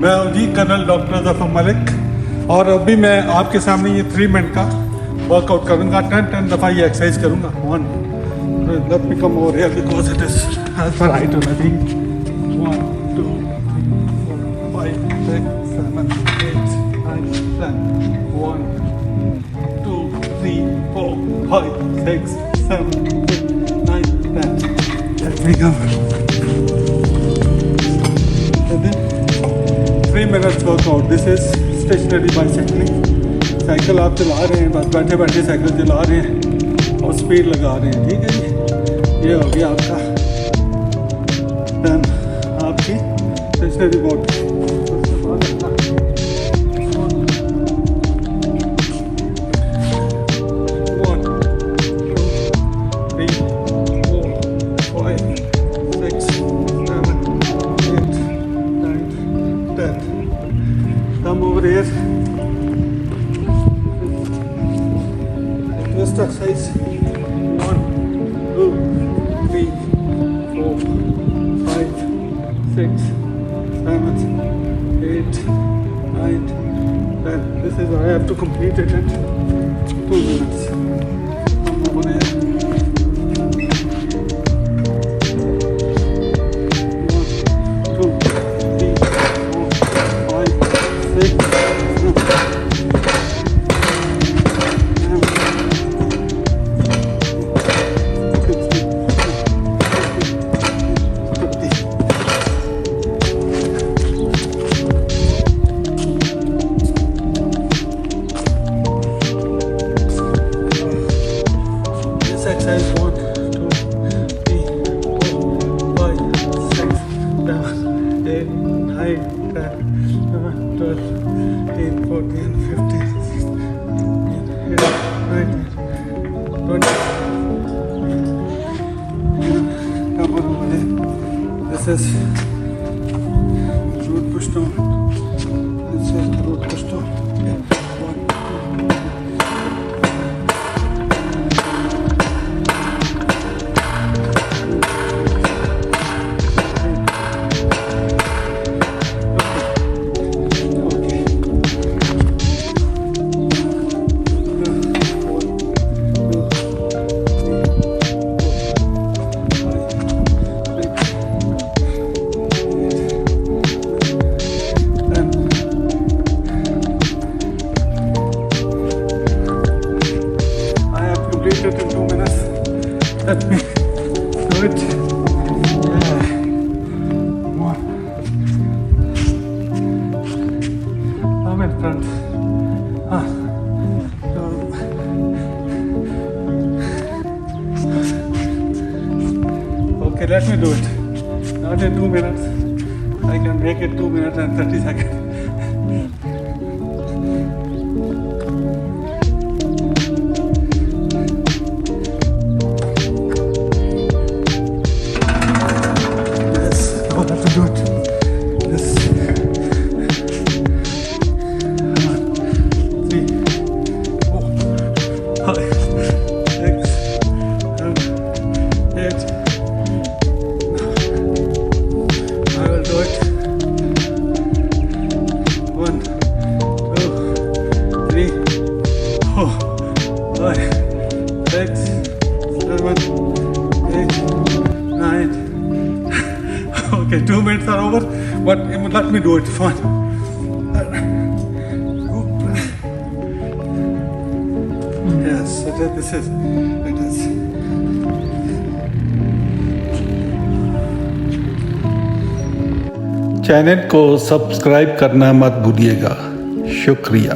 मैं हूं जी colonel doctor Zafar Malik और अभी मैं आपके सामने ये 3 मिनट का वर्कआउट करूंगा। 10 दफ़ा ये एक्सरसाइज करूंगा। 1 let me come over here because it is edge पर height of I think 1 2 3 4 5 6 7 8 9 10 1 2 3 4 5 6 7 8 9 10 let me go. 3 minutes workout. This is stationary bicycling. Cycle आप चला रहे हैं, बस बैठे बैठे साइकिल चला रहे हैं और स्पीड लगा रहे हैं। ठीक है जी, ये हो गया आपका डन, आपकी stationary body. Come over here. Twist exercise. 1 2 3 4 5 6 7 8 9 10. This is I have to complete it in 2 minutes. Come over here. 1 2 3 4 5 6 exercise 1 2 3 4 5 6 7 8 9 10 11 12 13 14 15 16 19 20. Come on over here. This is root push down. This is root push down. 1 in 2 minutes. Let me do it. Yeah. One. I'm in front. Okay, let me do it. Not in 2 minutes. I can make it 2 minutes and 30 seconds. Do it. This 3 4 5 6 7 8. I will do it. 1 2 3 4 5 6 7 8 9. Okay, 2 minutes are over, but let me do it. Fine. Yes, this is. It is. Channel को subscribe करना मत भूलिएगा। शुक्रिया।